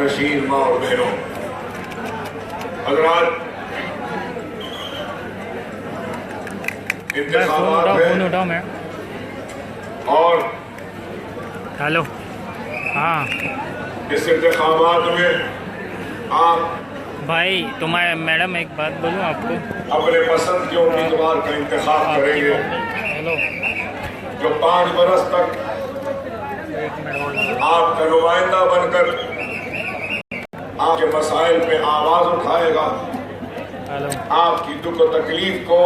نشین ماں اور بہنوں، حضرات، انتخابات ہیں اور ہیلو ہاں اس انتخابات میں آپ بھائی تمہارے میڈم ایک بات بولوں آپ کو، اپنے پسند کے امیدوار کا انتخاب کریں گے ہیلو جو 5 برس تک آپ کا نمائندہ بن کر آپ کے مسائل پہ آواز اٹھائے گا، آپ کی دکھ و تکلیف کو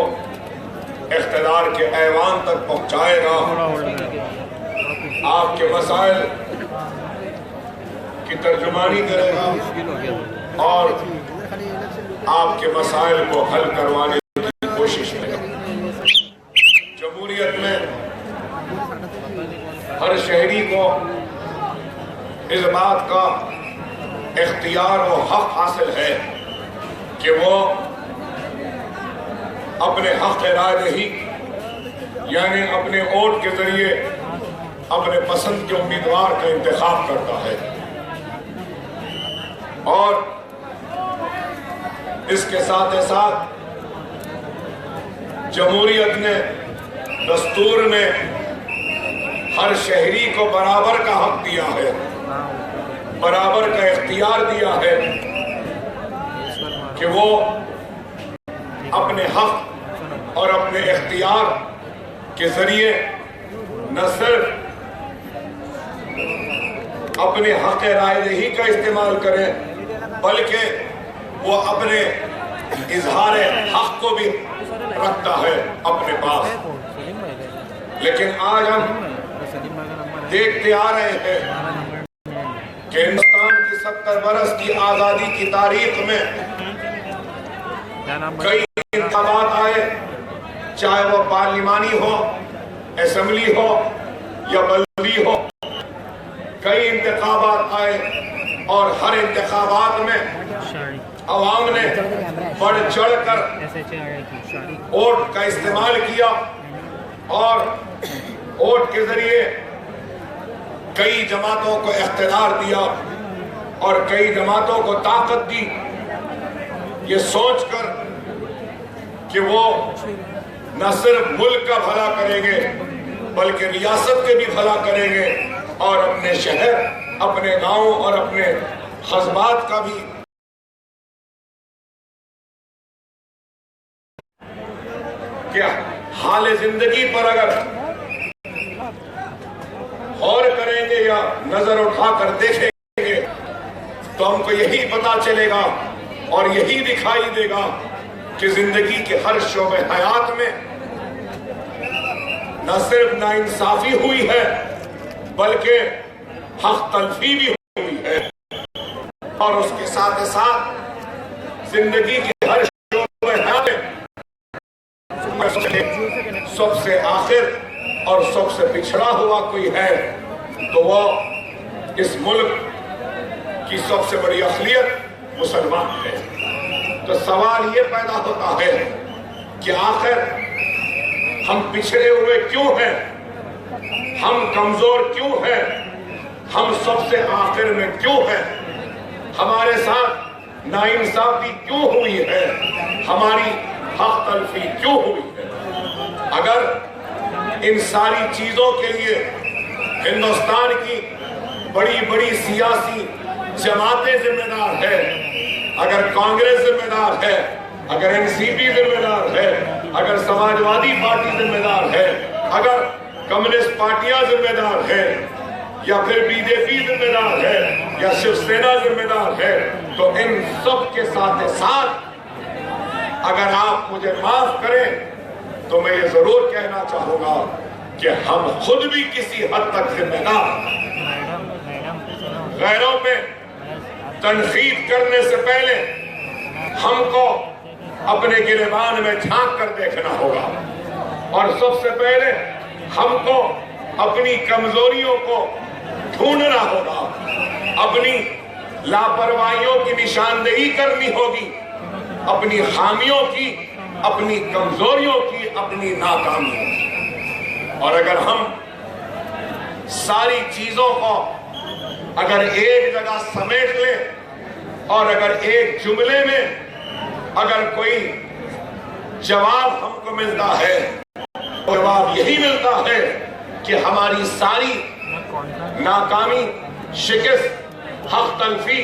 اقتدار کے ایوان تک پہنچائے گا، آپ کے مسائل کی ترجمانی کرے گا اور آپ کے مسائل کو حل کروانے کی کوشش کرے گا۔ جمہوریت میں ہر شہری کو اس بات کا اختیار و حق حاصل ہے کہ وہ اپنے حق رائے دہی یعنی اپنے ووٹ کے ذریعے اپنے پسند کے امیدوار کا انتخاب کرتا ہے، اور اس کے ساتھ ساتھ جمہوریت نے، دستور نے ہر شہری کو برابر کا حق دیا ہے، برابر کا اختیار دیا ہے کہ وہ اپنے حق اور اپنے اختیار کے ذریعے نہ صرف اپنے حق رائے دہی کا استعمال کریں بلکہ وہ اپنے اظہار حق کو بھی رکھتا ہے اپنے پاس۔ لیکن آج ہم دیکھتے آ رہے ہیں کہ ہندوستان کی 70 برس کی آزادی کی تاریخ میں کئی انتخابات آئے، چاہے وہ پارلیمانی ہو، اسمبلی ہو یا بلدی ہو، کئی انتخابات آئے اور ہر انتخابات میں عوام نے بڑھ چڑھ کر ووٹ کا استعمال کیا اور ووٹ کے ذریعے کئی جماعتوں کو اقتدار دیا اور کئی جماعتوں کو طاقت دی، یہ سوچ کر کہ وہ نہ صرف ملک کا بھلا کریں گے بلکہ ریاست کے بھی بھلا کریں گے اور اپنے شہر، اپنے گاؤں اور اپنے قصبات کا بھی۔ کیا حال زندگی پر اگر غور کریں گے یا نظر اٹھا کر دیکھیں گے تو ہم کو یہی پتا چلے گا اور یہی دکھائی دے گا کہ زندگی کے ہر شعبہ حیات میں نہ صرف ناانصافی ہوئی ہے بلکہ حق تلفی بھی ہوئی ہے، اور اس کے ساتھ ساتھ زندگی کے ہر شعبہ حیات میں سب سے آخر اور سب سے پچھڑا ہوا کوئی ہے تو وہ اس ملک کی سب سے بڑی اقلیت مسلمان ہے۔ تو سوال یہ پیدا ہوتا ہے کہ آخر ہم پچھڑے ہوئے کیوں ہیں، ہم کمزور کیوں ہیں، ہم سب سے آخر میں کیوں ہیں، ہمارے ساتھ ناانصافی کیوں ہوئی ہے، ہماری حق تلفی کیوں ہوئی ہے۔ اگر ان ساری چیزوں کے لیے ہندوستان کی بڑی بڑی سیاسی جماعتیں ذمہ دار ہیں، اگر کانگریس ذمہ دار ہے، اگر NCP ذمہ دار ہے، اگر سماجوادی پارٹی ذمہ دار ہے، اگر کمیونسٹ پارٹیاں ذمہ دار ہیں یا پھر BJP ذمہ دار ہے یا شیو سینا ذمہ دار ہے، تو ان سب کے ساتھ اگر آپ مجھے معاف کریں تو میں یہ ضرور کہنا چاہوں گا کہ ہم خود بھی کسی حد تک ذمہ دار، غیروں پہ تنقید کرنے سے پہلے ہم کو اپنے گریبان میں جھانک کر دیکھنا ہوگا اور سب سے پہلے ہم کو اپنی کمزوریوں کو ڈھونڈنا ہوگا، اپنی لاپرواہیوں کی نشاندہی کرنی ہوگی، اپنی خامیوں کی، اپنی کمزوریوں کی، اپنی ناکامیوں کی۔ اور اگر ہم ساری چیزوں کو اگر ایک جگہ سمیٹ لیں اور اگر ایک جملے میں اگر کوئی جواب ہم کو ملتا ہے، جواب یہی ملتا ہے کہ ہماری ساری ناکامی، شکست، حق تلفی،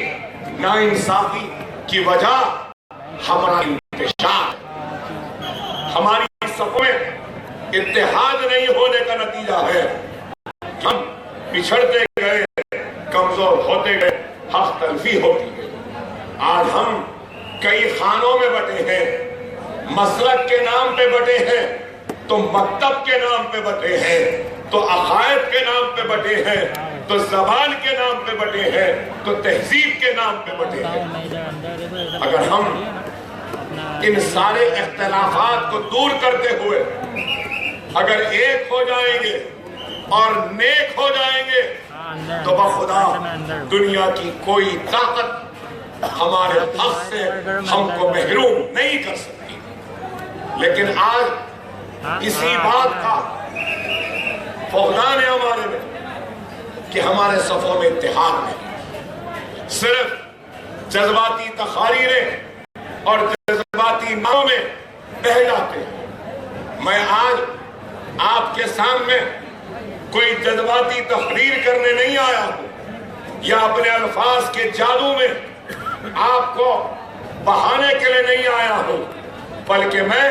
ناانصافی کی وجہ ہمارا انتشار، ہماری صفوں میں اتحاد نہیں ہونے کا نتیجہ ہے۔ ہم پچھڑتے گئے، کمزور ہوتے گئے، حق تلفی ہوتی گئی۔ آج ہم کئی خانوں میں بٹے ہیں، مسلک کے نام پہ بٹے ہیں، تو مکتب کے نام پہ بٹے ہیں، تو عقائد کے نام پہ بٹے ہیں، تو زبان کے نام پہ بٹے ہیں، تو تہذیب کے نام پہ بٹے ہیں۔ اگر ہم ان سارے اختلافات کو دور کرتے ہوئے اگر ایک ہو جائیں گے اور نیک ہو جائیں گے تو بخدا دنیا کی کوئی طاقت ہمارے حق سے ہم کو محروم نہیں کر سکتی۔ لیکن آج اسی بات کا فقدان ہے ہمارے میں کہ ہمارے صفوں میں اتحاد نہیں، صرف جذباتی تقاریریں اور جذباتی ناموں میں بہہ جاتے ہیں۔ میں آج آپ کے سامنے کوئی جذباتی تقریر کرنے نہیں آیا ہوں یا اپنے الفاظ کے جادو میں آپ کو بہانے کے لیے نہیں آیا ہوں، بلکہ میں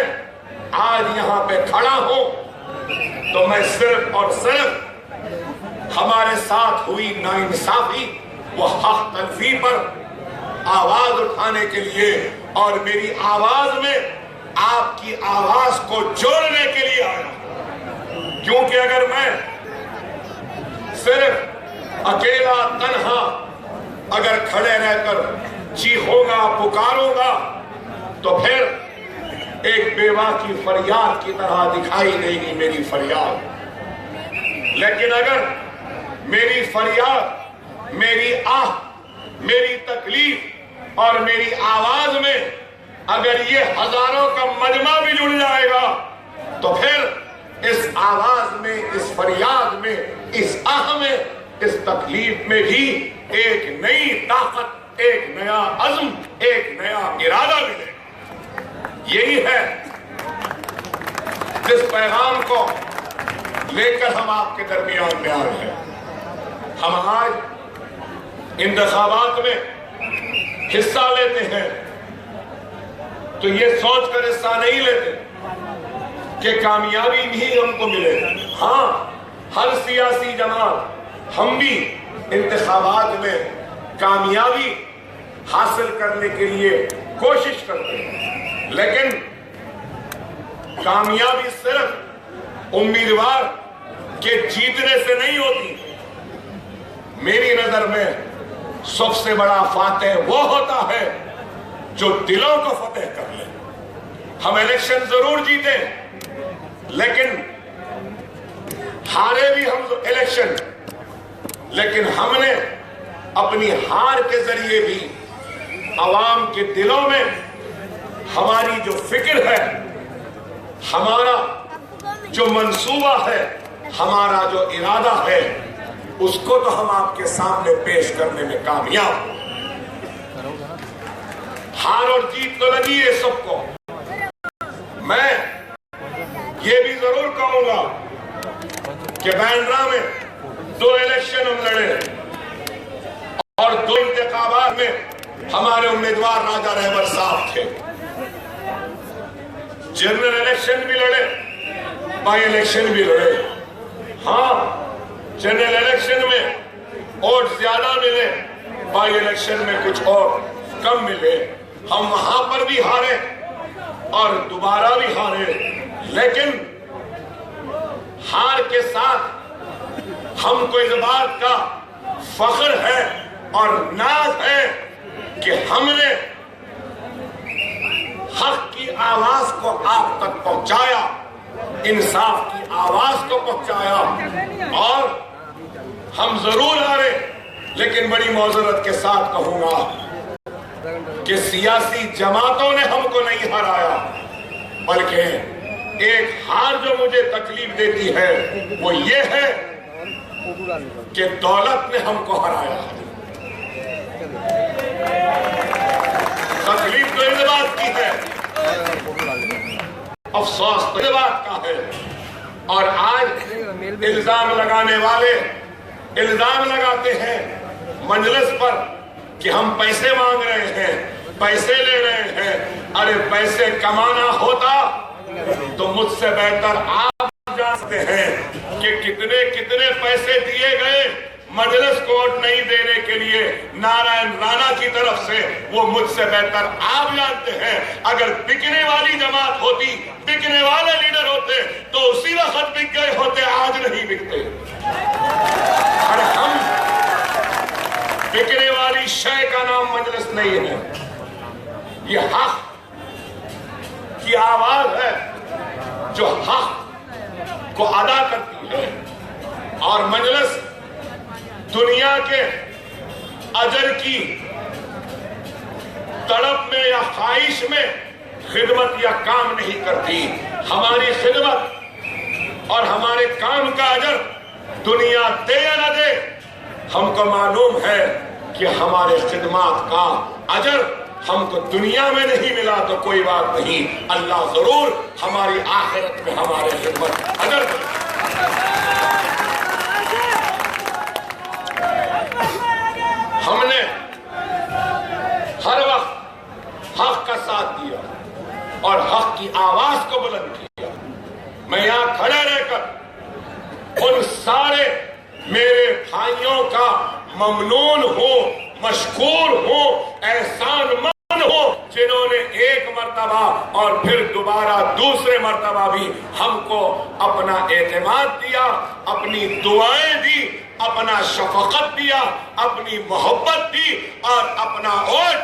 آج یہاں پہ کھڑا ہوں تو میں صرف اور صرف ہمارے ساتھ ہوئی ناانصافی و حق تلفی پر آواز اٹھانے کے لیے اور میری آواز میں آپ کی آواز کو جوڑنے کے لیے آیا ہوں۔ کیونکہ اگر میں صرف اکیلا تنہا اگر کھڑے رہ کر چیخوں گا، پکاروں گا تو پھر ایک بیوہ کی فریاد کی طرح دکھائی دے گی میری فریاد۔ لیکن اگر میری فریاد، میری آہ، میری تکلیف اور میری آواز میں اگر یہ ہزاروں کا مجمع بھی جڑ جائے گا تو پھر اس آواز میں، اس فریاد میں، اس آہ میں، اس تکلیف میں بھی ایک نئی طاقت، ایک نیا عزم، ایک نیا ارادہ ملے۔ یہی ہے جس پیغام کو لے کر ہم آپ کے درمیان میں آئے ہیں۔ ہم آج انتخابات میں حصہ لیتے ہیں تو یہ سوچ کر حصہ نہیں لیتے کہ کامیابی بھی ہم کو ملے۔ ہاں، ہر سیاسی جماعت، ہم بھی انتخابات میں کامیابی حاصل کرنے کے لیے کوشش کرتے ہیں، لیکن کامیابی صرف امیدوار کے جیتنے سے نہیں ہوتی۔ میری نظر میں سب سے بڑا فاتح وہ ہوتا ہے جو دلوں کو فتح کر لے۔ ہم الیکشن ضرور جیتے لیکن ہارے بھی ہم الیکشن، لیکن ہم نے اپنی ہار کے ذریعے بھی عوام کے دلوں میں ہماری جو فکر ہے، ہمارا جو منصوبہ ہے، ہمارا جو ارادہ ہے، اس کو تو ہم آپ کے سامنے پیش کرنے میں کامیاب ہوں۔ ہار اور جیت تو لگی ہے سب کو۔ میں یہ بھی ضرور کہوں گا کہ بینڈرا میں 2 الیکشن ہم لڑے اور 2 انتخابات میں ہمارے امیدوار راجہ رہبر صاحب تھے۔ جنرل الیکشن بھی لڑے، بائی الیکشن بھی لڑے۔ ہاں، جنرل الیکشن میں ووٹ زیادہ ملے، بائی الیکشن میں کچھ اور کم ملے۔ ہم وہاں پر بھی ہارے اور دوبارہ بھی ہارے، لیکن ہار کے ساتھ ہم کو اس بات کا فخر ہے اور ناز ہے کہ ہم نے حق کی آواز کو آپ تک پہنچایا، انصاف کی آواز کو پہنچایا، اور ہم ضرور ہارے، لیکن بڑی معذرت کے ساتھ کہوں گا کہ سیاسی جماعتوں نے ہم کو نہیں ہرایا، بلکہ ایک ہار جو مجھے تکلیف دیتی ہے وہ یہ ہے کہ دولت نے ہم کو ہرایا ہے۔ افسوس تو اس بات کا ہے. اور آج الزام لگانے والے الزام لگاتے ہیں مجلس پر کہ ہم پیسے مانگ رہے ہیں, پیسے لے رہے ہیں. ارے پیسے کمانا ہوتا تو مجھ سے بہتر آپ جانتے ہیں کہ کتنے کتنے پیسے دیے گئے مجلس کو ووٹ نہیں دینے کے لیے نارائن رانا کی طرف سے. وہ مجھ سے بہتر آپ جانتے ہیں. اگر بکنے والی جماعت ہوتی, بکنے والے لیڈر ہوتے تو اسی وقت بک گئے ہوتے, آج نہیں بکتے. اور ہم بکنے والی شے کا نام مجلس نہیں ہے. یہ حق کی آواز ہے جو حق کو ادا کرتی ہے. اور مجلس دنیا کے اجر کی تڑپ میں یا خواہش میں خدمت یا کام نہیں کرتی. ہماری خدمت اور ہمارے کام کا اجر دنیا دے یا نہ دے, ہم کو معلوم ہے کہ ہمارے خدمات کا اجر ہم کو دنیا میں نہیں ملا تو کوئی بات نہیں, اللہ ضرور ہماری آخرت میں ہمارے خدمت اجر کرے. ہم نے ہر وقت حق کا ساتھ دیا اور حق کی آواز کو بلند کیا. میں یہاں کھڑے رہ کر ان سارے میرے بھائیوں کا ممنون ہوں, مشکور ہوں, احسان مند ہوں, جنہوں نے ایک مرتبہ اور پھر دوبارہ دوسرے مرتبہ بھی ہم کو اپنا اعتماد دیا, اپنی دعائیں دی, اپنا شفقت دیا, اپنی محبت دی اور اپنا ووٹ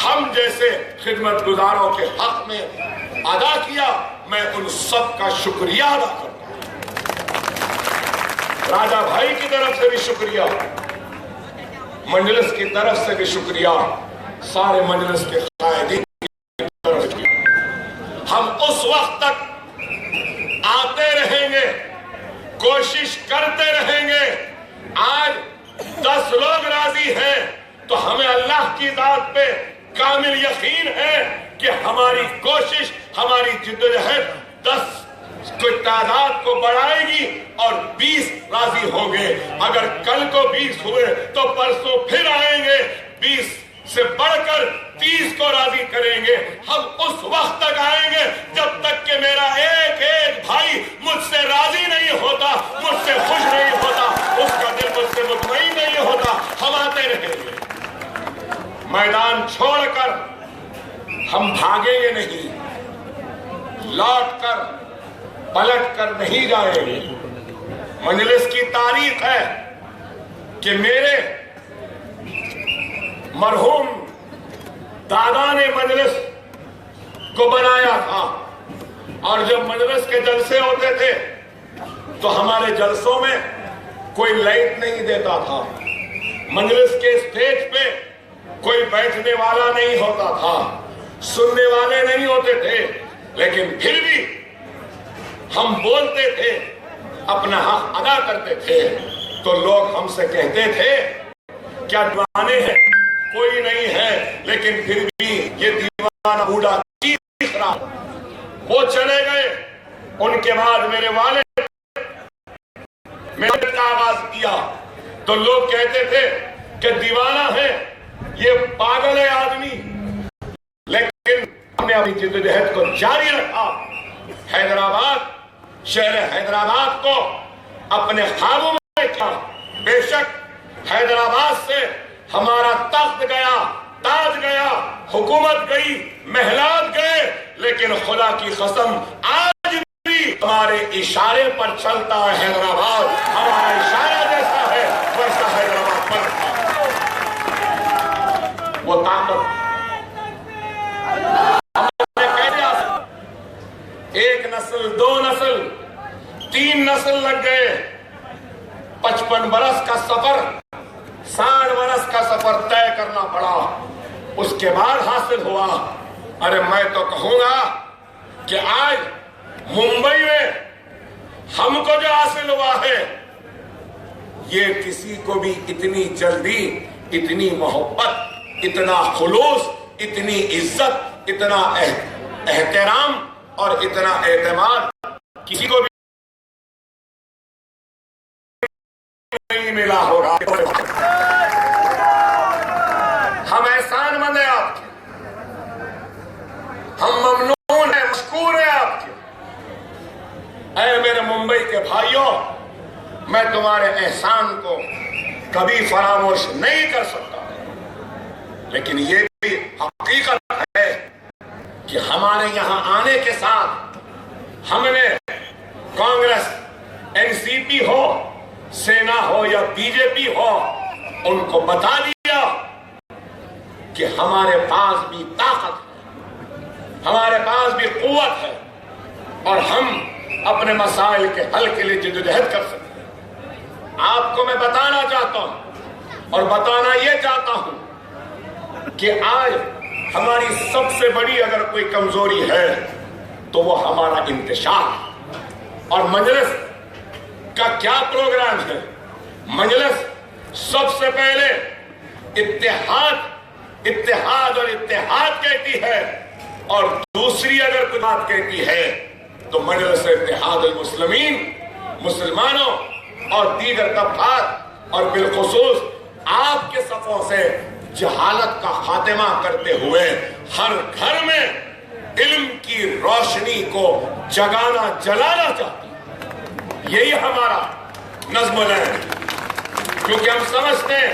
ہم جیسے خدمت گزاروں کے حق میں ادا کیا. میں ان سب کا شکریہ ادا کرتا ہوں. راجہ بھائی کی طرف سے بھی شکریہ, مجلس کی طرف سے بھی شکریہ, سارے مجلس کے قائدین کی طرف سے. ہم اس وقت تک آتے رہیں گے, کوشش کرتے رہیں گے. آج 10 لوگ راضی ہیں تو ہمیں اللہ کی ذات پہ کامل یقین ہے کہ ہماری کوشش, ہماری جدوجہد 10 کی تعداد کو بڑھائے گی اور 20 راضی ہوں گے. اگر کل کو 20 ہوئے تو پرسوں پھر آئیں گے, 20 سے بڑھ کر 30 کو راضی کریں گے. ہم اس وقت تک آئیں گے جب تک کہ میرا ایک ایک بھائی مجھ سے راضی نہیں ہوتا, مجھ سے خوش نہیں ہوتا, اس کا دل مجھ سے مطمئن نہیں ہوتا. ہم آتے رہیں گے. میدان چھوڑ کر ہم بھاگیں گے نہیں, لوٹ کر پلٹ کر نہیں جائیں گے. مجلس کی تاریخ ہے کہ میرے مرحوم دادا نے مجلس کو بنایا تھا, اور جب مجلس کے جلسے ہوتے تھے تو ہمارے جلسوں میں کوئی لائٹ نہیں دیتا تھا, مجلس کے اسٹیج پہ کوئی بیٹھنے والا نہیں ہوتا تھا, سننے والے نہیں ہوتے تھے, لیکن پھر بھی ہم بولتے تھے, اپنا حق ادا کرتے تھے. تو لوگ ہم سے کہتے تھے کیا دیوانے ہیں, کوئی نہیں ہے, لیکن پھر بھی یہ دیوانہ بوڑھا چیخ رہا. وہ چلے گئے, ان کے بعد میرے والد محنت کا آغاز کیا تو لوگ کہتے تھے کہ دیوانہ ہے, یہ پاگل ہے آدمی. لیکن ہم نے اپنی جدوجہد کو جاری رکھا. حیدرآباد, شہر حیدرآباد کو اپنے قابو میں کیا. بے شک حیدرآباد سے ہمارا تخت گیا, تاج گیا, حکومت گئی, محلات گئے, لیکن خدا کی قسم آج بھی ہمارے اشارے پر چلتا ہے حیدرآباد. ہمارا اشارہ جیسا ہے ویسا حیدرآباد بنتا. وہ طاقت ایک نسل, 2 نسل, 3 نسل لگ گئے. 55 برس کا سفر, 60 برس کا سفر طے کرنا پڑا, اس کے بعد حاصل ہوا. ارے میں تو کہوں گا کہ آج ممبئی میں ہم کو جو حاصل ہوا ہے یہ کسی کو بھی اتنی جلدی, اتنی محبت, اتنا خلوص, اتنی عزت, اتنا احترام اور اتنا اعتماد کسی کو بھی نہیں ملا ہوگا. ہم احسان مند ہیں آپ کے، ہم ممنون ہیں، مشکور ہیں آپ کے. اے میرے ممبئی کے بھائیوں، میں تمہارے احسان کو کبھی فراموش نہیں کر سکتا، لیکن یہ بھی حقیقت ہے کہ ہمارے یہاں آنے کے ساتھ ہم نے کانگریس، این سی پی ہو، سینا ہو یا بی جے پی ہو، ان کو بتا دیا کہ ہمارے پاس بھی طاقت ہے، ہمارے پاس بھی قوت ہے، اور ہم اپنے مسائل کے حل کے لیے جدوجہد کر سکتے ہیں. آپ کو میں بتانا چاہتا ہوں اور بتانا یہ چاہتا ہوں کہ آج ہماری سب سے بڑی اگر کوئی کمزوری ہے تو وہ ہمارا انتشار. اور مجلس کا کیا پروگرام ہے؟ مجلس سب سے پہلے اتحاد اور اتحاد کہتی ہے، اور دوسری اگر کوئی بات کہتی ہے تو مجلس اتحاد المسلمین، مسلمانوں اور دیگر طبقات اور بالخصوص آپ کے صفوں سے جہالت کا خاتمہ کرتے ہوئے ہر گھر میں علم کی روشنی کو جلانا چاہتی ہے. یہی ہمارا نظم ہے، کیونکہ ہم سمجھتے ہیں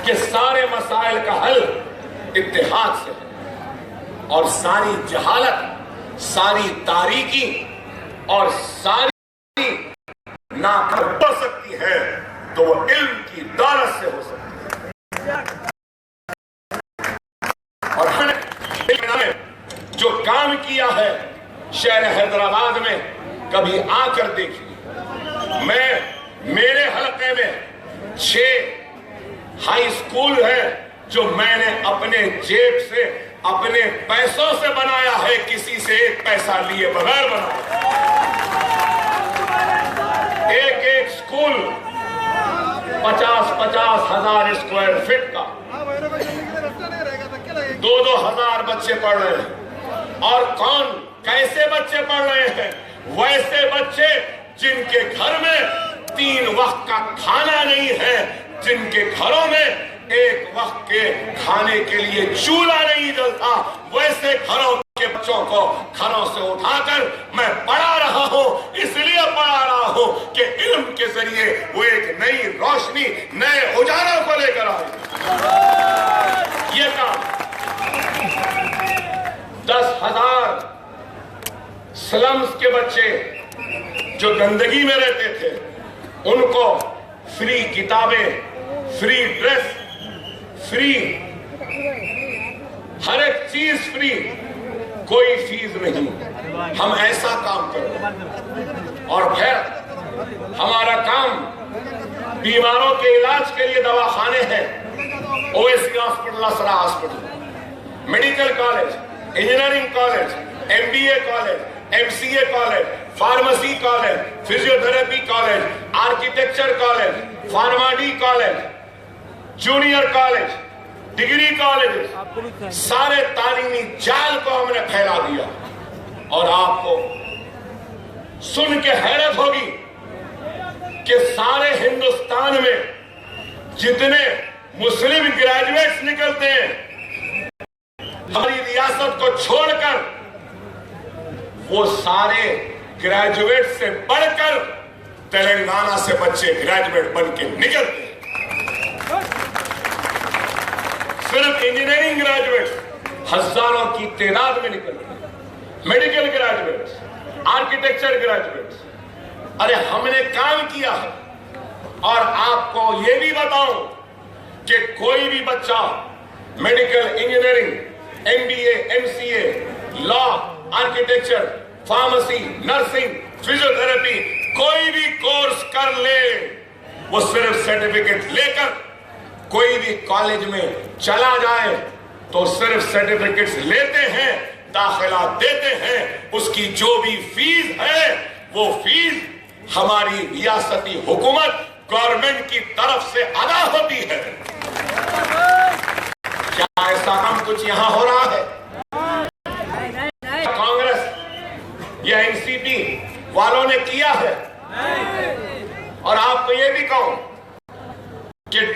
کہ سارے مسائل کا حل اتحاد سے ہے، اور ساری جہالت، ساری تاریکی اور ساری ناکام ہو سکتی ہے تو وہ علم کی دولت سے ہو سکتی ہے. اور ہم نے جو کام کیا ہے شہر حیدرآباد میں کبھی آ کر دیکھیے. میرے حلقے میں 6 ہائی اسکول ہے جو میں نے اپنے جیب سے، اپنے پیسوں سے بنایا ہے، کسی سے ایک پیسہ لیے بغیر بنایا. ایک اسکول 50,000 اسکوائر فٹ کا، 2,000 بچے پڑھ رہے ہیں. اور کیسے بچے پڑھ رہے ہیں؟ ویسے بچے جن کے گھر میں 3 وقت کا کھانا نہیں ہے، جن کے گھروں میں ایک وقت کے کھانے کے لیے چولہا نہیں جلتا، ویسے گھروں کے بچوں کو گھروں سے اٹھا کر میں پڑھا رہا ہوں. اس لیے پڑھا رہا ہوں کہ علم کے ذریعے وہ ایک نئی روشنی، نئے اجالوں کو لے کر آئے. یہ کام 10,000 سلمز کے بچے جو گندگی میں رہتے تھے، ان کو فری کتابیں، فری ڈریس، فری ہر ایک چیز فری، کوئی فیس نہیں. ہم ایسا کام کریں. اور پھر ہمارا کام بیماروں کے علاج کے لیے دواخانے ہیں، Owaisi hospital, Isra hospital, medical college, engineering college, MBA college, MCA college, pharmacy college, physiotherapy college, architecture college, pharma D college, junior college, degree college, سارے تعلیمی جال کو ہم نے پھیلا دیا. اور آپ کو سن کے حیرت ہوگی کہ سارے ہندوستان میں جتنے مسلم گریجویٹس نکلتے ہیں ہماری ریاست کو چھوڑ کر، وہ سارے گریجویٹ سے بڑھ کر تلنگانہ سے بچے گریجویٹ بن کے نکلتے ہیں. صرف انجینئرنگ گریجویٹس ہزاروں کی تعداد میں نکلتے ہیں، میڈیکل گریجویٹس، آرکیٹیکچر گریجویٹس. ارے ہم نے کام کیا ہے. اور آپ کو یہ بھی بتاؤں کہ کوئی بھی بچہ میڈیکل، انجینئرنگ، MBA، MCA، لا، آرکیٹیکچر، فارمیسی، نرسنگ، فزیوتھراپی، کوئی بھی کورس کر لے، وہ صرف سرٹیفکیٹ لے کر کوئی بھی کالج میں چلا جائے تو صرف سرٹیفکیٹس لیتے ہیں، داخلہ دیتے ہیں. اس کی جو بھی فیس ہے وہ فیس ہماری ریاستی حکومت، گورنمنٹ کی طرف سے ادا ہوتی ہے. کیا ایسا کام کچھ یہاں ہو رہا ہے؟ کانگریس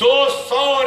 200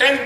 10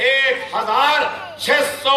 1600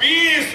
20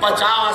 50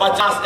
50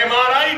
MRI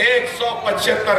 175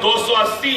280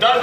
10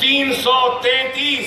333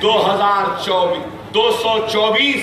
224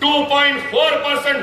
2.4%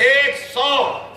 100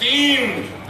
3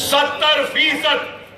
70%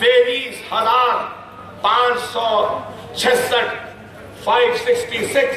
23,500 566,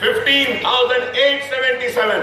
15,877,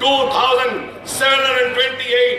2,728,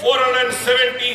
470,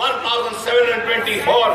1,724,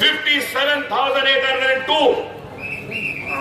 57,802।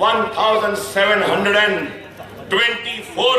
1,724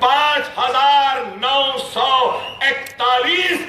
5,941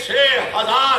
6,000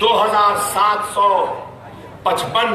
2,755।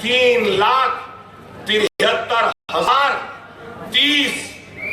3,73,030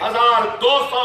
1,200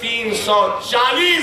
340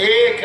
1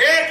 1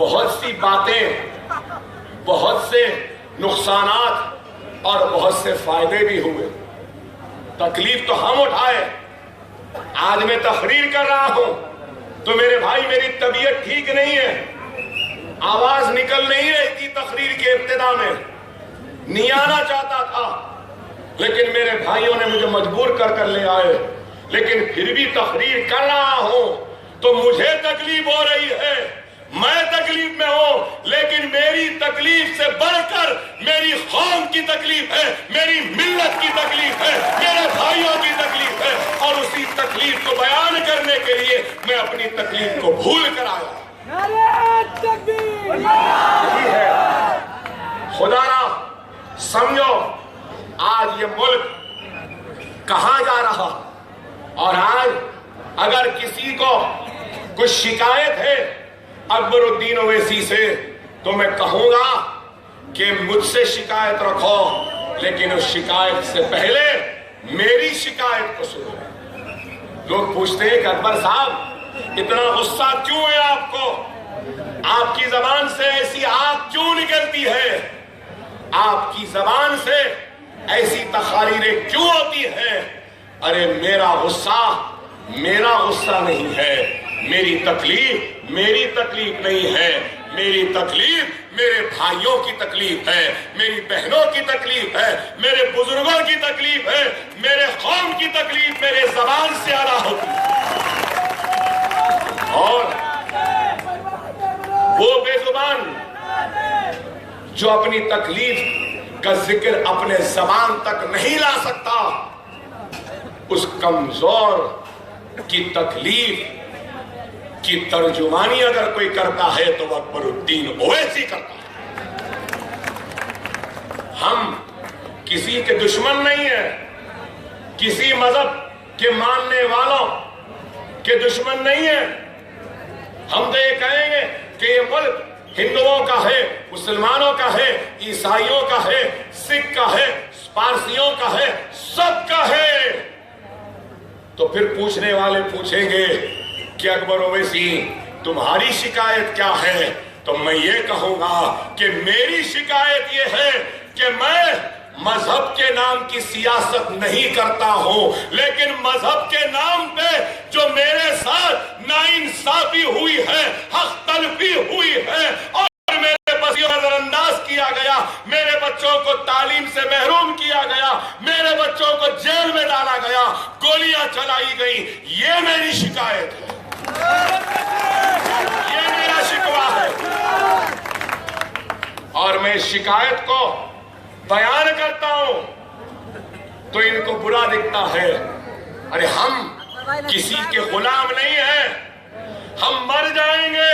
بہت سی باتیں، بہت سے نقصانات اور بہت سے فائدے بھی ہوئے۔ تکلیف تو ہم اٹھائے۔ آج میں تقریر کر رہا ہوں تو میرے بھائی میری طبیعت ٹھیک نہیں ہے، آواز نکل نہیں رہی تھی تقریر کے ابتدا میں، نہیں آنا چاہتا تھا، لیکن میرے بھائیوں نے مجھے مجبور کر لے آئے۔ لیکن پھر بھی تقریر کر رہا ہوں تو مجھے تکلیف ہو رہی ہے، میں تکلیف میں ہوں، لیکن میری تکلیف سے بڑھ کر میری قوم کی تکلیف ہے، میری ملت کی تکلیف ہے، میرے بھائیوں کی تکلیف ہے، اور اسی تکلیف کو بیان کرنے کے لیے میں اپنی تکلیف کو بھول کر آیا۔ یہی ہے، خدا را سمجھو آج یہ ملک کہاں جا رہا، اور آج اگر کسی کو کچھ شکایت ہے اکبر الدین اویسی سے تو میں کہوں گا کہ مجھ سے شکایت رکھو، لیکن اس شکایت سے پہلے میری شکایت کو سنو۔ لوگ پوچھتے ہیں کہ اکبر صاحب اتنا غصہ کیوں ہے آپ کو، آپ کی زبان سے ایسی آگ کیوں نکلتی ہے، آپ کی زبان سے ایسی تقاریریں کیوں ہوتی ہیں؟ ارے میرا غصہ نہیں ہے، میری تکلیف نہیں ہے، میری تکلیف میرے بھائیوں کی تکلیف ہے، میری بہنوں کی تکلیف ہے، میرے بزرگوں کی تکلیف ہے، میرے قوم کی تکلیف میرے زبان سے ادا ہوتی ہے۔ اور وہ بے زبان جو اپنی تکلیف کا ذکر اپنے زبان تک نہیں لا سکتا، اس کمزور کی تکلیف کی ترجمانی اگر کوئی کرتا ہے تو وہ اکبر الدین اویسی کرتا ہے۔ ہم کسی کے دشمن نہیں ہیں، کسی مذہب کے ماننے والوں کے دشمن نہیں ہیں۔ ہم تو یہ کہیں گے کہ یہ ملک ہندوؤں کا ہے، مسلمانوں کا ہے، عیسائیوں کا ہے، سکھ کا ہے، پارسیوں کا ہے، سب کا ہے۔ تو پھر پوچھنے والے پوچھیں گے کہ اکبر اویسی تمہاری شکایت کیا ہے؟ تو میں یہ کہوں گا کہ میری شکایت یہ ہے کہ میں مذہب کے نام کی سیاست نہیں کرتا ہوں، لیکن مذہب کے نام پہ جو میرے ساتھ ناانصافی ہوئی ہے، حق تلفی ہوئی ہے، اور میرے بچوں کو نظر انداز کیا گیا، میرے بچوں کو تعلیم سے محروم کیا گیا، میرے بچوں کو جیل میں ڈالا گیا، گولیاں چلائی گئی، یہ میری شکایت ہے، یہ میرا شکوہ ہے۔ اور میں شکایت کو بیان کرتا ہوں تو ان کو برا دکھتا ہے۔ ارے ہم کسی کے غلام نہیں ہیں، ہم مر جائیں گے،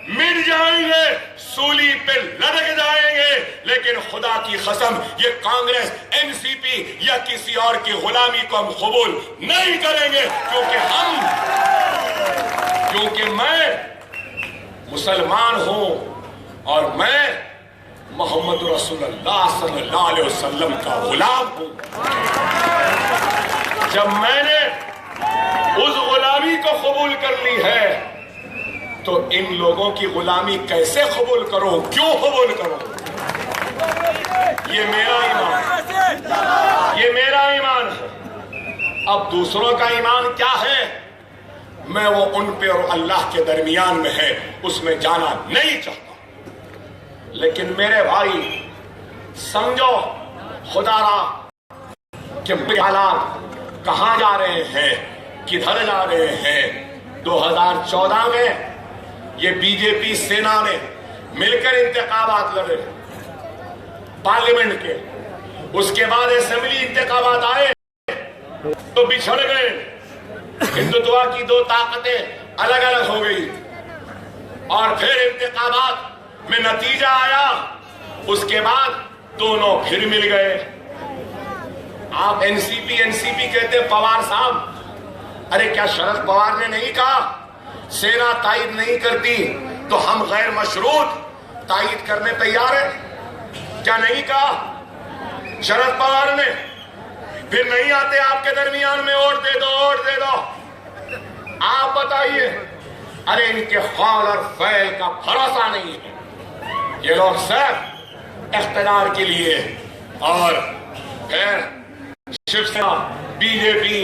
مٹ جائیں گے، سولی پہ لٹک جائیں گے، لیکن خدا کی قسم یہ کانگریس، این سی پی یا کسی اور کی غلامی کو ہم قبول نہیں کریں گے، کیونکہ میں مسلمان ہوں اور میں محمد رسول اللہ صلی اللہ علیہ وسلم کا غلام ہوں۔ جب میں نے اس غلامی کو قبول کر لی ہے تو ان لوگوں کی غلامی کیسے قبول کروں، کیوں قبول کروں؟ یہ میرا ایمان ہے۔ اب دوسروں کا ایمان کیا ہے میں وہ ان پہ اور اللہ کے درمیان میں ہے، اس میں جانا نہیں چاہتا۔ لیکن میرے بھائی سمجھو خدا را کہ حالات کہاں جا رہے ہیں، کدھر جا رہے ہیں۔ 2014 میں یہ بی جے پی سینا نے مل کر انتخابات لڑے پارلیمنٹ کے، اس کے بعد اسمبلی انتخابات آئے تو بچھڑ گئے، ہندوتوا کی دو طاقتیں الگ الگ ہو گئی، اور پھر انتخابات میں نتیجہ آیا، اس کے بعد دونوں پھر مل گئے۔ آپ این سی پی کہتے پوار صاحب، ارے کیا شرد پوار نے نہیں کہا سینا تائید نہیں کرتی تو ہم غیر مشروط تائید کرنے تیار ہیں؟ کیا نہیں کہا شرد پوار نے؟ پھر نہیں آتے آپ کے درمیان میں ووٹ دے دو، ووٹ دے دو۔ آپ بتائیے ارے ان کے قول اور فعل کا بھروسہ نہیں ہے. یہ لوگ صرف اقتدار کے لیے اور پھر شیو سینا بی جے پی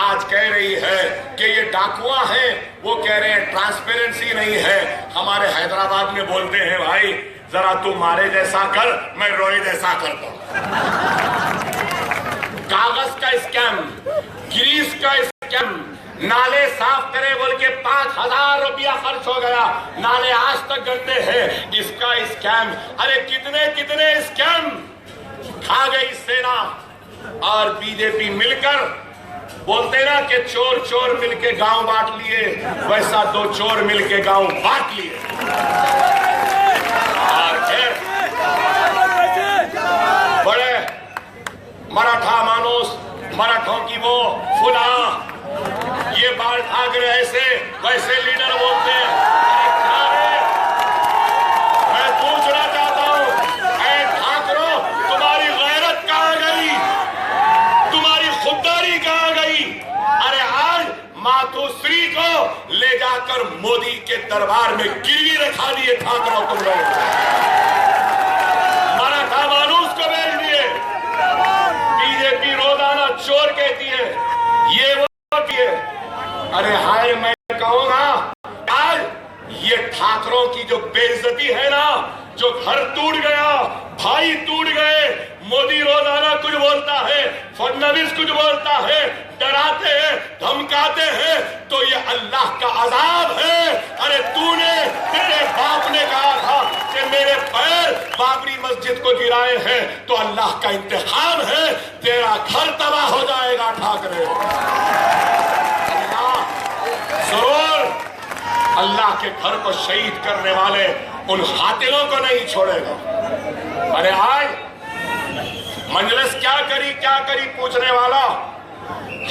آج کہہ رہی ہے کہ یہ ڈاکواں ہیں. وہ کہہ رہے ہیں ٹرانسپیرنسی نہیں ہے. ہمارے حیدرآباد میں بولتے ہیں بھائی ذرا تو مارے جیسا کر میں روئے جیسا کرتا ہوں. کاغذ کا اسکیم, گریس کا اسکیم, نالے صاف کرے بول کے 5,000 روپیہ خرچ ہو گیا, نالے آج تک گندے ہیں. اس کا اسکیم, ارے کتنے کتنے اسکیم کھا گئی سینا اور بی جے پی مل کر. بولتے نا کہ چور چور مل کے گاؤں بانٹ لیے, ویسا دو چور مل کے گاؤں بانٹ لیے. اور پھر بڑے مراٹھا مانوس, مراٹھوں کی وہ فلاں, یہ بال ٹھاکرے ایسے ویسے لیڈر بولتے ہیں. کیا ہے میں پوچھنا چاہتا ہوں, اے ٹھاکرو تمہاری غیرت کہاں گئی, تمہاری خودداری کہاں گئی؟ ارے آج ماتوسری کو لے جا کر مودی کے دربار میں گروی رکھا دیے ٹھاکرو تم لوگ, مراٹھا مانوس کو بھیج دیے. بی جے پی روزانہ چور کہتی ہے, یہ وہ کیے. ارے ہائے میں کہوں گا آج یہ ٹھاکروں کی جو بے عزتی ہے نا, جو گھر ٹوٹ گیا, بھائی ٹوٹ گئے, مودی روزانہ کچھ بولتا ہے, فڈنویس کچھ بولتا ہے, ڈراتے ہیں, دھمکاتے ہیں, تو یہ اللہ کا عذاب ہے. ارے تو نے, تیرے باپ نے کہا تھا کہ میرے پیر بابری مسجد کو گرائے ہیں تو اللہ کا انتقام ہے, تیرا گھر تباہ ہو جائے گا ٹھاکرے. ضرور اللہ کے گھر کو شہید کرنے والے ان قاتلوں کو نہیں چھوڑے گا. ارے آج مجلس کیا کری پوچھنے والا,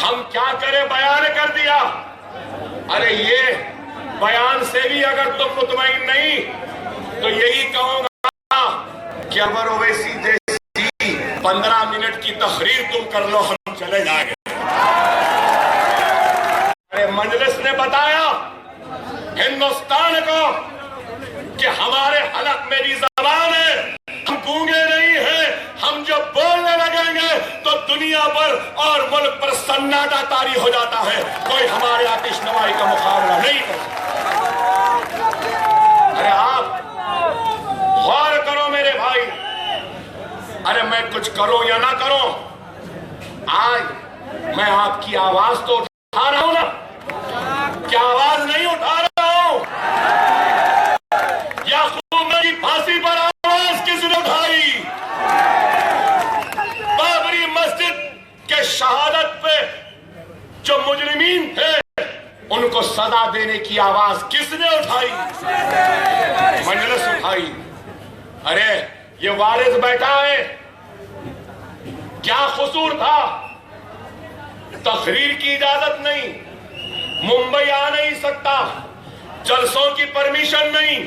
ہم کیا کریں بیان کر دیا. ارے یہ بیان سے بھی اگر تم مطمئن نہیں تو یہی کہوں گا کہ انور اویسی جیسی 15 منٹ کی تقریر تم کر لو, ہم چلے جائیں گے. مجلس نے بتایا ہندوستان کو کہ ہمارے حلق میں بھی زبان ہے, ہم گونگے نہیں ہیں. ہم جب بولنے لگیں گے تو دنیا پر اور ملک پر سناٹا طاری ہو جاتا ہے, کوئی ہمارے آتش نوائی کا مقابلہ نہیں کر سکتا. ارے آپ غور کرو میرے بھائی, ارے میں کچھ کروں یا نہ کروں, آج میں آپ کی آواز تو اٹھا رہا ہوں نا, کیا آواز نہیں اٹھا رہا ہوں؟ یعقوب کی پھانسی پر آواز کس نے اٹھائی؟ بابری مسجد کے شہادت پہ جو مجرمین تھے ان کو سزا دینے کی آواز کس نے اٹھائی؟ مجلس اٹھائی. ارے یہ وارث بیٹھا ہے, کیا قصور تھا؟ تقریر کی اجازت نہیں, ممبئی آ نہیں سکتا, جلسوں کی پرمیشن نہیں,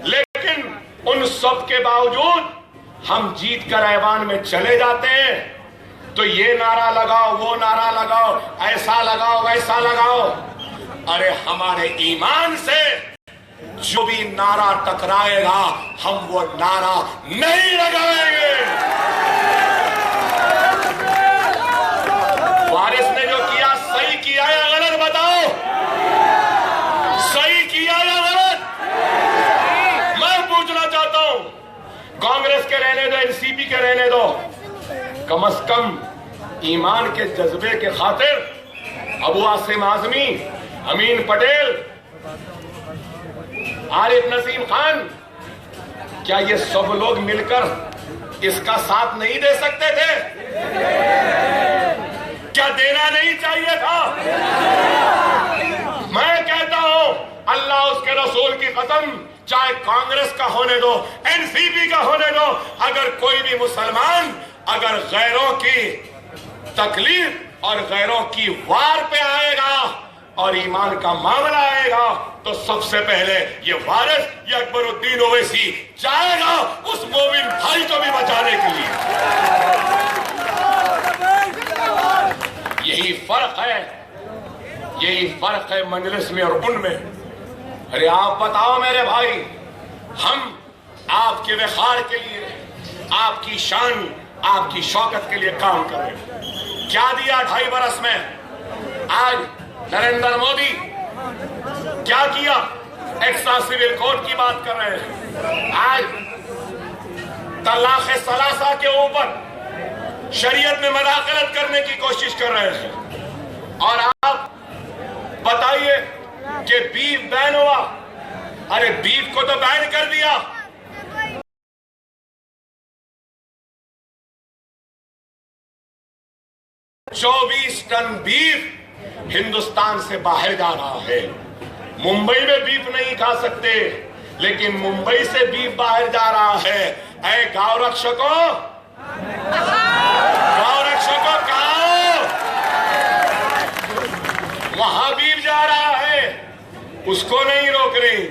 لیکن ان سب کے باوجود ہم جیت کر ایوان میں چلے جاتے ہیں تو یہ نعرہ لگاؤ, وہ نعرہ لگاؤ, ایسا لگاؤ, ویسا لگاؤ. ارے ہمارے ایمان سے جو بھی نعرہ ٹکرائے گا ہم وہ نعرہ نہیں لگائیں گے. وارث نے جو کیا صحیح کیا یا غلط بتاؤ, صحیح کیا یا غلط؟ میں پوچھنا چاہتا ہوں, کانگریس کے رہنے دو, این سی پی کے رہنے دو, کم از کم ایمان کے جذبے کے خاطر ابو عاصم اعظمی, امین پٹیل, عارف نسیم خان, کیا یہ سب لوگ مل کر اس کا ساتھ نہیں دے سکتے تھے؟ کیا دینا نہیں چاہیے تھا؟ میں کہتا ہوں اللہ اس کے رسول کی قسم, چاہے کانگریس کا ہونے دو, این سی پی کا ہونے دو, اگر کوئی بھی مسلمان اگر غیروں کی تکلیف اور غیروں کی وار پہ آئے گا اور ایمان کا معاملہ آئے گا تو سب سے پہلے یہ وارث, یہ اکبر الدین اویسی جائے گا اس مومن بھائی کو بھی بچانے کے لیے. یہی فرق ہے مجلس میں اور ان میں. ارے آپ بتاؤ میرے بھائی، ہم آپ کے وقار کے لیے، آپ کی شان، آپ کی شوکت کے لیے کام کر رہے ہیں۔ کیا دیا 2.5 برس میں؟ آج نریندر مودی کیا کیا؟ ایکسٹرا سول کوڈ کی بات کر رہے ہیں، آج طلاق ثلاثہ کے اوپر شریعت میں مداخلت کرنے کی کوشش کر رہے ہیں، اور آپ بتائیے کہ بیف بین ہوا، ارے بیف کو تو بین کر دیا۔ 24 ٹن بیف ہندوستان سے باہر جا رہا ہے۔ ممبئی میں بیف نہیں کھا سکتے، لیکن ممبئی سے بیف باہر جا رہا ہے۔ اے گاؤں رکشکوں، کہاں وہاں بیف جا رہا ہے، اس کو نہیں روک رہی۔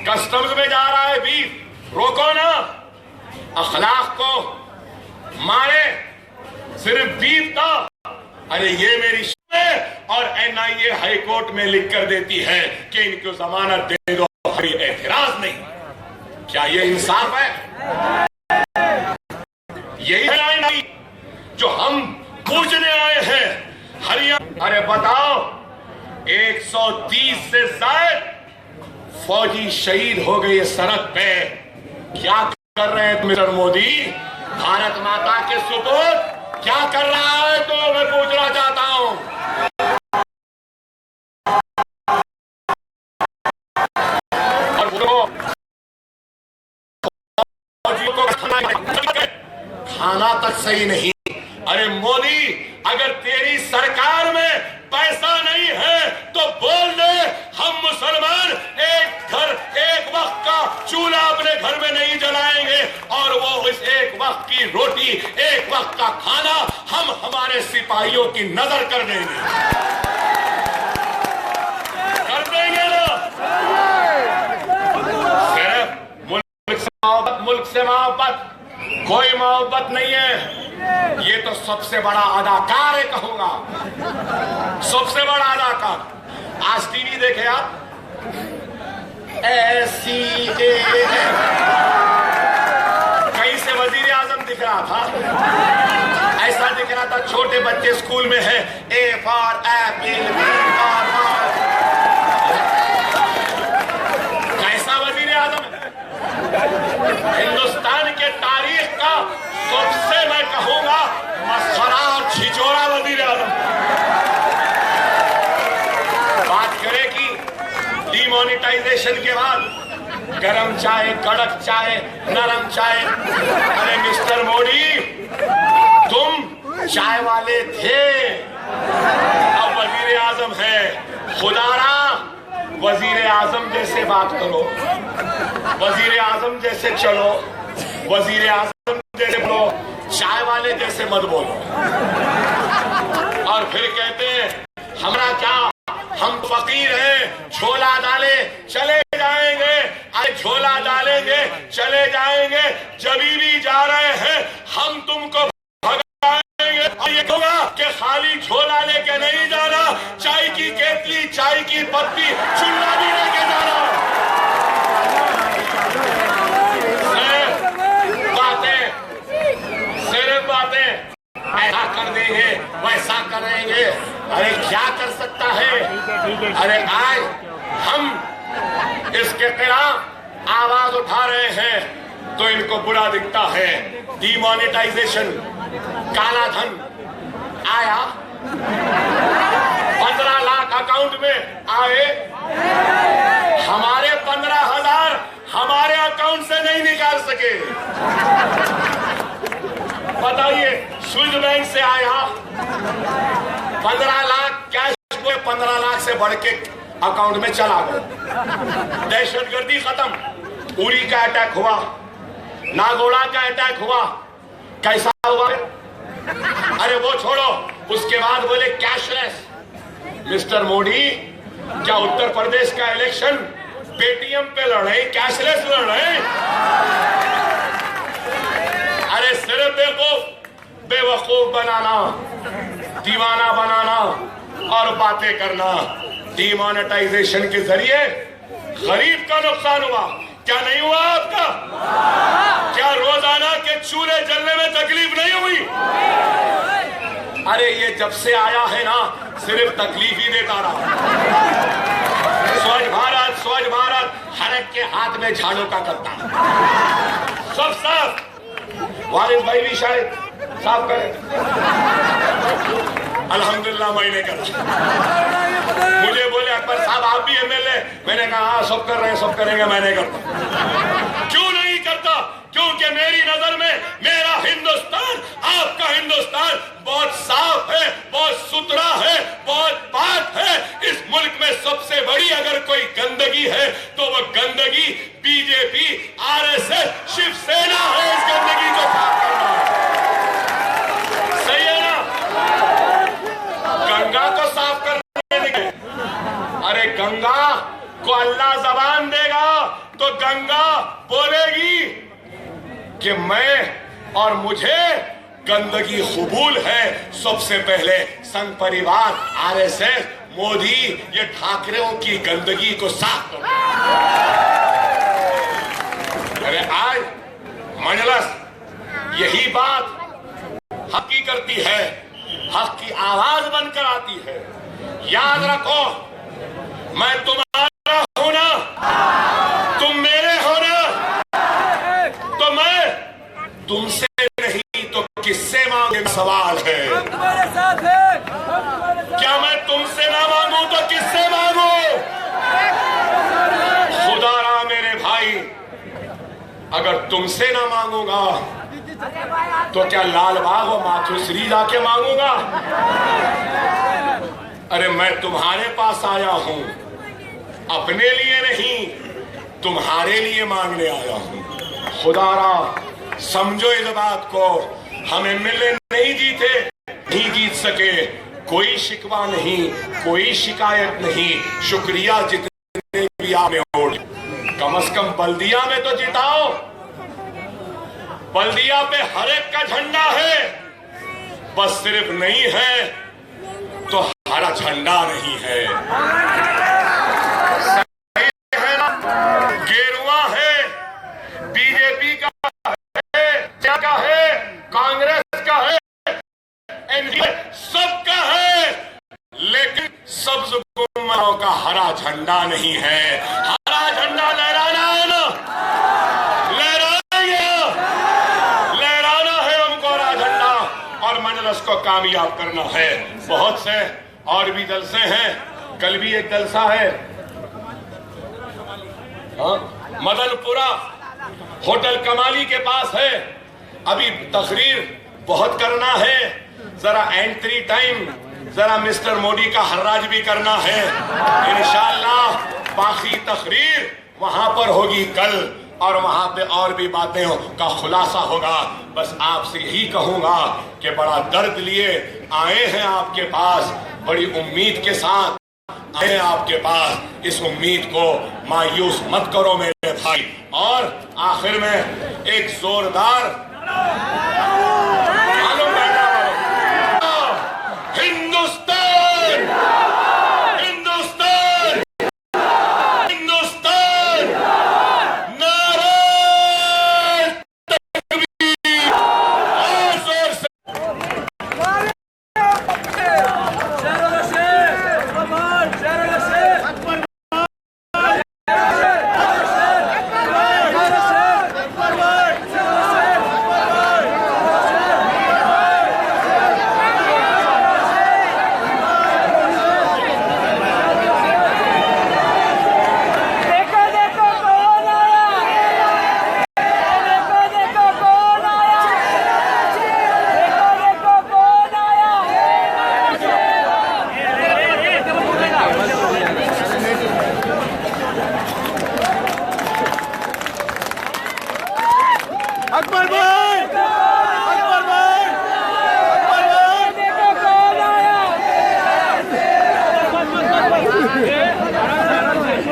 کسٹمز میں جا رہا ہے بیف، روکو نا۔ اخلاق کو مارے صرف بیف کا، ارے یہ میری ہے، اور NIA ہائی کورٹ میں لکھ کر دیتی ہے کہ ان کو ضمانت دے دو، کوئی اعتراض نہیں۔ کیا یہ انصاف ہے؟ یہی ہے نہیں جو ہم پوچھنے آئے ہیں ہریانہ۔ ارے بتاؤ، 130 سے زائد فوجی شہید ہو گئے سرحد پہ، کیا کر رہے ہیں مسٹر مودی؟ بھارت ماتا کے سپرد کیا کر رہا ہے تو میں پوچھنا چاہتا ہوں۔ اور وہ کھانا تک صحیح نہیں۔ ارے مودی، اگر تیری سرکار میں پیسہ نہیں ہے تو بول دے، ہم مسلمان ایک وقت کا چولہا اپنے گھر میں نہیں جلائیں گے، اور وہ اس ایک وقت کی روٹی، ایک وقت کا کھانا ہم ہمارے سپاہیوں کی نظر کر دیں گے۔ کر دیں گے نا؟ صرف ملک سے محبت، کوئی محبت نہیں ہے۔ یہ تو سب سے بڑا اداکار ہے، کہوں گا سب سے بڑا اداکار۔ آج ٹی وی دیکھے آپ، کہیں سے وزیر اعظم دکھ رہا تھا، ایسا دکھ رہا تھا چھوٹے بچے اسکول میں ہے، A for apple, B for ball۔ کیسا وزیر اعظم ہے؟ ہندوستان کے تاریخ کا سب سے میں کہوں گا مسخرہ اور چھچورا وزیر اعظم۔ بات کرے کہ ڈی مانیٹائزیشن کے بعد گرم چائے، کڑک چائے، نرم چائے، ارے مسٹر مودی، تم چائے والے تھے، اب وزیر اعظم ہے۔ خدا را وزیر اعظم جیسے بات کرو، وزیر اعظم جیسے چلو، وزیر اعظم جیسے بولو، چائے والے جیسے مت بولو۔ اور پھر کہتے ہیں ہمارا کیا، ہم فقیر ہیں، جھولا ڈالے چلے جائیں گے، ارے جھولا ڈالیں گے چلے جائیں گے، جبھی بھی جا رہے ہیں ہم تم کو بھگائیں گے۔ اور یہ کہا کہ خالی جھولا لے کے نہیں جانا، چائے کی کیتلی، چائے کی پتی، چولہا بھی لے کے جانا۔ صرف باتیں ایسا کر دیں گے، ویسا کریں گے، ارے کیا کر سکتا ہے؟ ارے آج ہم اس کے خلاف آواز اٹھا رہے ہیں تو ان کو برا دکھتا ہے۔ ڈی مانیٹائزیشن، کالا دھن آیا، 15 لاکھ اکاؤنٹ میں آئے، ہمارے 15,000 ہمارے اکاؤنٹ سے نہیں نکال سکے۔ بتائیے، سوئز بینک سے آیا 15 لاکھ کیش ہوئے، 15 لاکھ سے بڑھ کے اکاؤنٹ میں چلا گیا۔ دہشت گردی ختم، اری کا اٹیک ہوا، ناگوڑا کا اٹیک ہوا، کیسا ہوا؟ ارے وہ چھوڑو، اس کے بعد بولے کیش لیس۔ مسٹر مودی، کیا اتر پردیش کا الیکشن پے ٹی ایم پہ لڑ رہے، کیش لیس لڑ رہے؟ ارے صرف بے وقوف بنانا، دیوانہ بنانا اور باتیں کرنا۔ ڈی مانیٹائزیشن کے ذریعے غریب کا نقصان ہوا، کیا نہیں ہوا آپ کا؟ کیا روزانہ کے چولہے جلنے میں تکلیف نہیں ہوئی؟ ارے یہ جب سے آیا ہے نا صرف تکلیف ہی دیتا رہا۔ سوچھ بھارت ہر ایک کے ہاتھ میں جھاڑو کا کرتا، سب صاف۔ والد بھائی بھی شاید صاف کرے، الحمدللہ میں نے کرا۔ مجھے بولے اکبر صاحب آپ بھی MLA، میں نے کہا ہاں سب کر رہے ہیں، سب کریں گے، میں نہیں کرتا۔ کیوں نہیں کرتا؟ کیونکہ میری نظر میں میرا ہندوستان، آپ کا ہندوستان بہت صاف ہے، بہت ستھرا ہے، بہت پاک ہے۔ اس ملک میں سب سے بڑی اگر کوئی گندگی ہے تو وہ گندگی BJP RSS شیو سینا ہے۔ اس گندگی کو پاک کرنا صحیح ہے نا؟ گنگا کو صاف کرنے لگے۔ ارے گنگا کو اللہ زبان دے گا تو گنگا بولے گی کہ میں اور مجھے گندگی قبول ہے۔ سب سے پہلے سنگ پریوار، RSS، مودی، یہ ٹھاکروں کی گندگی کو صاف کرو۔ ارے آج مجلس یہی بات حق کی کرتی ہے، حق کی آواز بن کر آتی ہے۔ یاد رکھو میں تمہارا ہوں نا، تم میرے ہو نا، تو میں تم سے نہیں تو کس سے مانگے سوال ہے۔ کیا میں تم سے نہ مانگوں تو کس سے مانگوں؟ خدا را میرے بھائی، اگر تم سے نہ مانگوں گا تو کیا لال باغ و ماتھوسری جا کے مانگوں گا؟ ارے میں تمہارے پاس آیا ہوں، اپنے لیے نہیں تمہارے لیے مانگنے آیا ہوں۔ خدا را سمجھو اس بات کو، ہم MLA نہیں جیتے، نہیں جیت سکے، کوئی شکوہ نہیں، کوئی شکایت نہیں، شکریہ جتنے بھی آپ نے ووٹ، کم از کم بلدیہ میں تو جتاؤ۔ بلدیہ پہ ہر ایک کا جھنڈا ہے، بس صرف نہیں ہے تو ہرا جھنڈا نہیں ہے۔ گیروا ہے، BJP کا ہے، کا ہے، کانگریس کا ہے، سب کا ہے، لیکن سبز گمبدوں کا ہرا جھنڈا نہیں ہے۔ ہرا جھنڈا لہرانا ہے نا، لہرانا ہے ہم کو ہرا جھنڈا، اور مجلس کو کامیاب کرنا ہے۔ بہت سے اور بھی جلسے ہیں، کل بھی ایک جلسہ ہے مدن پورہ ہوٹل کمالی کے پاس ہے، ابھی تقریر بہت کرنا ہے، ذرا انٹری ٹائم ذرا مسٹر مودی کا حراج بھی کرنا ہے۔ انشاءاللہ باقی تقریر وہاں پر ہوگی کل، اور وہاں پہ اور بھی باتیں کا خلاصہ ہوگا۔ بس آپ سے یہی کہوں گا کہ بڑا درد لیے آئے ہیں آپ کے پاس، بڑی امید کے ساتھ آئے ہیں آپ کے پاس، اس امید کو مایوس مت کرو میرے بھائی۔ اور آخر میں ایک زوردار